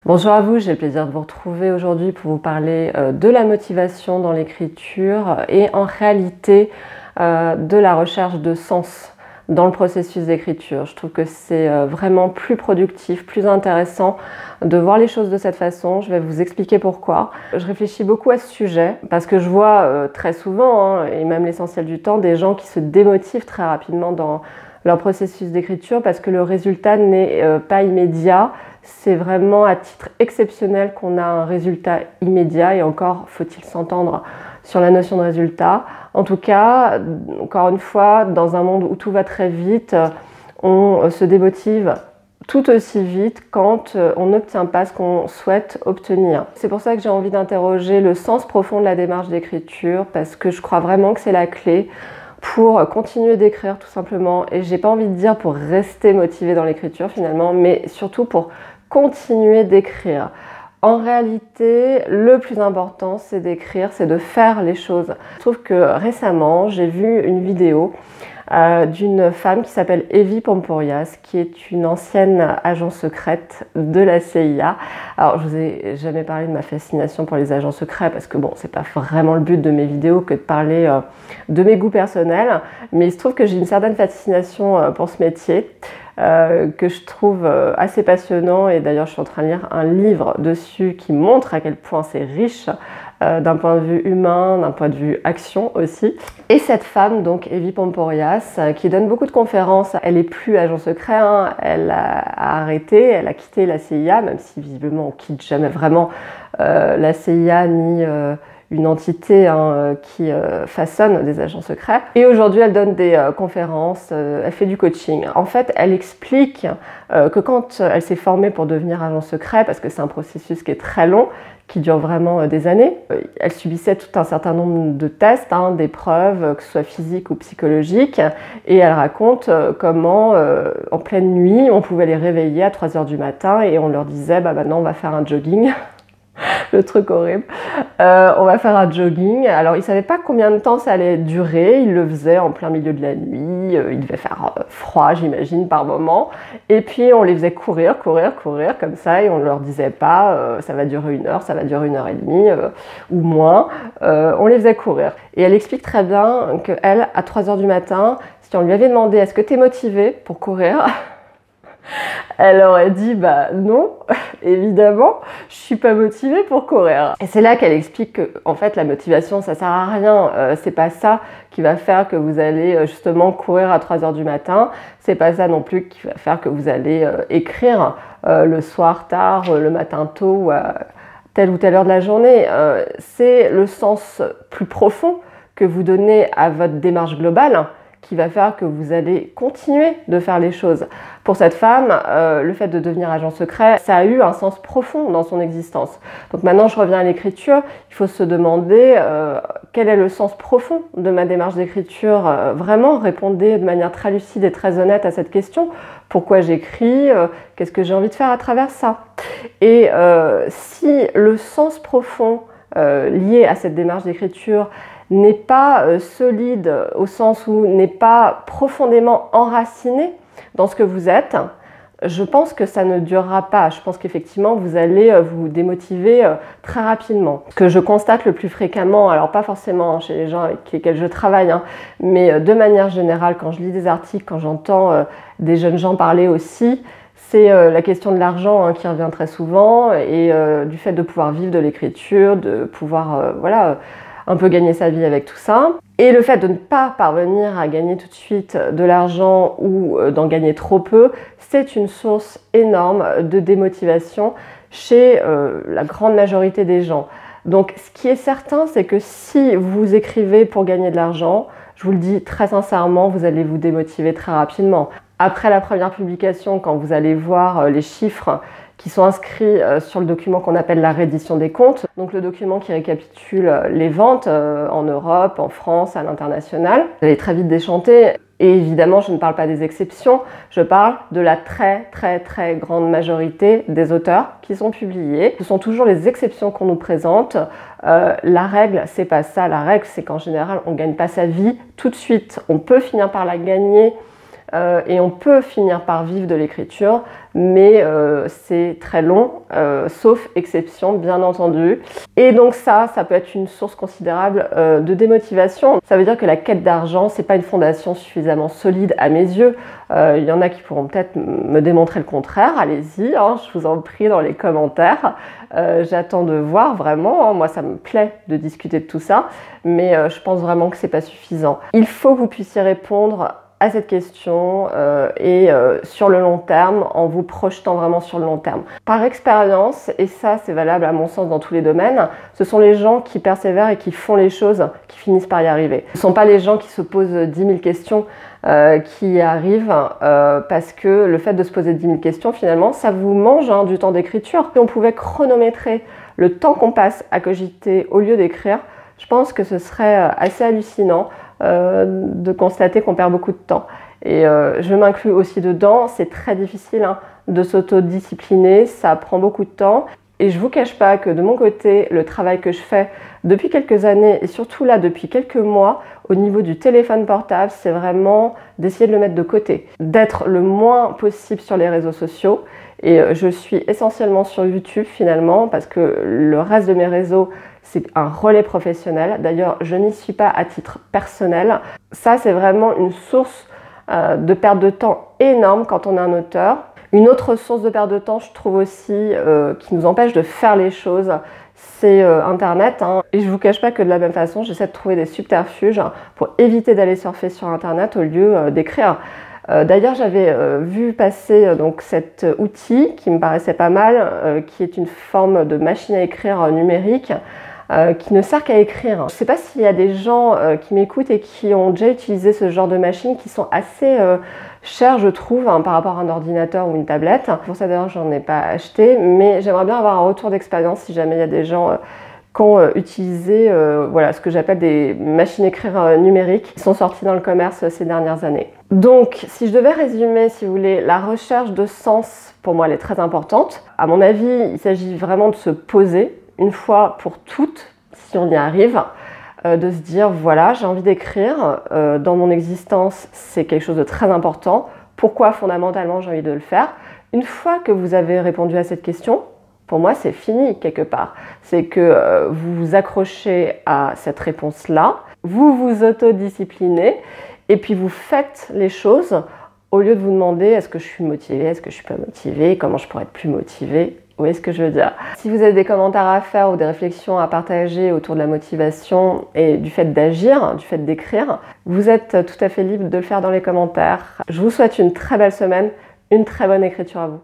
Bonjour à vous, j'ai le plaisir de vous retrouver aujourd'hui pour vous parler de la motivation dans l'écriture et en réalité de la recherche de sens dans le processus d'écriture. Je trouve que c'est vraiment plus productif, plus intéressant de voir les choses de cette façon. Je vais vous expliquer pourquoi. Je réfléchis beaucoup à ce sujet parce que je vois très souvent, et même l'essentiel du temps, des gens qui se démotivent très rapidement dans leur processus d'écriture parce que le résultat n'est pas immédiat. C'est vraiment à titre exceptionnel qu'on a un résultat immédiat et encore faut-il s'entendre sur la notion de résultat. En tout cas, encore une fois, dans un monde où tout va très vite, on se démotive tout aussi vite quand on n'obtient pas ce qu'on souhaite obtenir. C'est pour ça que j'ai envie d'interroger le sens profond de la démarche d'écriture parce que je crois vraiment que c'est la clé pour continuer d'écrire tout simplement, et j'ai pas envie de dire pour rester motivé dans l'écriture finalement, mais surtout pour continuer d'écrire. En réalité, le plus important c'est d'écrire, c'est de faire les choses. Je trouve que récemment j'ai vu une vidéo d'une femme qui s'appelle Evie Pomporias, qui est une ancienne agent secrète de la CIA. Alors, je vous ai jamais parlé de ma fascination pour les agents secrets, parce que bon, c'est pas vraiment le but de mes vidéos que de parler de mes goûts personnels, mais il se trouve que j'ai une certaine fascination pour ce métier, que je trouve assez passionnant, et d'ailleurs je suis en train de lire un livre dessus qui montre à quel point c'est riche, d'un point de vue humain, d'un point de vue action aussi. Et cette femme, donc Evie Pomporias, qui donne beaucoup de conférences, elle est plus agent secret, hein, elle a arrêté, elle a quitté la CIA, même si visiblement on quitte jamais vraiment la CIA ni une entité qui façonne des agents secrets. Et aujourd'hui, elle donne des conférences, elle fait du coaching. En fait, elle explique que quand elle s'est formée pour devenir agent secret, parce que c'est un processus qui est très long, qui dure vraiment des années, elle subissait tout un certain nombre de tests, d'épreuves, que ce soit physiques ou psychologiques, et elle raconte comment, en pleine nuit, on pouvait les réveiller à 3 h du matin et on leur disait bah, « maintenant on va faire un jogging ». Le truc horrible. On va faire un jogging. Alors, ils ne savaient pas combien de temps ça allait durer. Ils le faisaient en plein milieu de la nuit. Il devait faire froid, j'imagine, par moment. Et puis, on les faisait courir comme ça. Et on ne leur disait pas ça va durer 1 heure, ça va durer 1 h 30 ou moins. On les faisait courir. Et elle explique très bien qu'elle, à 3 h du matin, si on lui avait demandé est-ce que tu es motivée pour courir, elle aurait dit bah non, évidemment, je suis pas motivée pour courir. Et c'est là qu'elle explique que en fait la motivation ça sert à rien, c'est pas ça qui va faire que vous allez justement courir à 3 h du matin, c'est pas ça non plus qui va faire que vous allez écrire le soir tard, le matin tôt ou à telle ou telle heure de la journée. C'est le sens plus profond que vous donnez à votre démarche globale qui va faire que vous allez continuer de faire les choses. Pour cette femme, le fait de devenir agent secret, ça a eu un sens profond dans son existence. Donc maintenant, je reviens à l'écriture, il faut se demander quel est le sens profond de ma démarche d'écriture. Vraiment, répondez de manière très lucide et très honnête à cette question. Pourquoi j'écris? Qu'est-ce que j'ai envie de faire à travers ça? Et si le sens profond lié à cette démarche d'écriture n'est pas solide au sens où n'est pas profondément enraciné dans ce que vous êtes, je pense que ça ne durera pas. Je pense qu'effectivement, vous allez vous démotiver très rapidement. Ce que je constate le plus fréquemment, alors pas forcément chez les gens avec lesquels je travaille, mais de manière générale, quand je lis des articles, quand j'entends des jeunes gens parler aussi, c'est la question de l'argent qui revient très souvent et du fait de pouvoir vivre de l'écriture, de pouvoir un peu gagner sa vie avec tout ça. Et le fait de ne pas parvenir à gagner tout de suite de l'argent ou d'en gagner trop peu, c'est une source énorme de démotivation chez la grande majorité des gens. Donc ce qui est certain, c'est que si vous écrivez pour gagner de l'argent, je vous le dis très sincèrement, vous allez vous démotiver très rapidement. Après la première publication, quand vous allez voir les chiffres qui sont inscrits sur le document qu'on appelle la reddition des comptes, donc le document qui récapitule les ventes en Europe, en France, à l'international. Vous allez très vite déchanter, et évidemment je ne parle pas des exceptions, je parle de la très grande majorité des auteurs qui sont publiés. Ce sont toujours les exceptions qu'on nous présente. La règle, c'est pas ça. La règle, c'est qu'en général, on ne gagne pas sa vie tout de suite. On peut finir par la gagner et on peut finir par vivre de l'écriture, mais c'est très long, sauf exception bien entendu. Et donc ça peut être une source considérable de démotivation. Ça veut dire que la quête d'argent, c'est pas une fondation suffisamment solide à mes yeux. Il y en a qui pourront peut-être me démontrer le contraire, allez-y, hein, je vous en prie dans les commentaires. J'attends de voir vraiment, hein. Moi ça me plaît de discuter de tout ça, mais je pense vraiment que c'est pas suffisant. Il faut que vous puissiez répondre à cette question sur le long terme, en vous projetant vraiment sur le long terme. Par expérience, et ça c'est valable à mon sens dans tous les domaines, ce sont les gens qui persévèrent et qui font les choses qui finissent par y arriver. Ce ne sont pas les gens qui se posent 10 000 questions qui y arrivent parce que le fait de se poser 10 000 questions, finalement, ça vous mange du temps d'écriture. Si on pouvait chronométrer le temps qu'on passe à cogiter au lieu d'écrire, je pense que ce serait assez hallucinant de constater qu'on perd beaucoup de temps. Et je m'inclus aussi dedans, c'est très difficile de s'autodiscipliner, ça prend beaucoup de temps. Et je ne vous cache pas que de mon côté, le travail que je fais depuis quelques années et surtout là depuis quelques mois au niveau du téléphone portable, c'est vraiment d'essayer de le mettre de côté, d'être le moins possible sur les réseaux sociaux. Et je suis essentiellement sur YouTube finalement parce que le reste de mes réseaux, c'est un relais professionnel. D'ailleurs, je n'y suis pas à titre personnel. Ça, c'est vraiment une source de perte de temps énorme quand on est un auteur. Une autre source de perte de temps, je trouve aussi, qui nous empêche de faire les choses, c'est Internet. Et je ne vous cache pas que de la même façon, j'essaie de trouver des subterfuges pour éviter d'aller surfer sur Internet au lieu d'écrire. D'ailleurs, j'avais vu passer donc cet outil qui me paraissait pas mal, qui est une forme de machine à écrire numérique, qui ne sert qu'à écrire. Je ne sais pas s'il y a des gens qui m'écoutent et qui ont déjà utilisé ce genre de machines qui sont assez chères, je trouve, par rapport à un ordinateur ou une tablette. Pour ça, d'ailleurs, j'en ai pas acheté, mais j'aimerais bien avoir un retour d'expérience si jamais il y a des gens qui ont utilisé voilà, ce que j'appelle des machines à écrire numériques qui sont sorties dans le commerce ces dernières années. Donc, si je devais résumer, si vous voulez, la recherche de sens, pour moi, elle est très importante. À mon avis, il s'agit vraiment de se poser une fois pour toutes, si on y arrive, de se dire, voilà, j'ai envie d'écrire, dans mon existence, c'est quelque chose de très important. Pourquoi fondamentalement j'ai envie de le faire? Une fois que vous avez répondu à cette question, pour moi, c'est fini quelque part. C'est que vous vous accrochez à cette réponse-là, vous vous autodisciplinez, et puis vous faites les choses au lieu de vous demander est-ce que je suis motivée, est-ce que je suis pas motivée, comment je pourrais être plus motivée. Vous voyez ce que je veux dire? Si vous avez des commentaires à faire ou des réflexions à partager autour de la motivation et du fait d'agir, du fait d'écrire, vous êtes tout à fait libre de le faire dans les commentaires. Je vous souhaite une très belle semaine, une très bonne écriture à vous.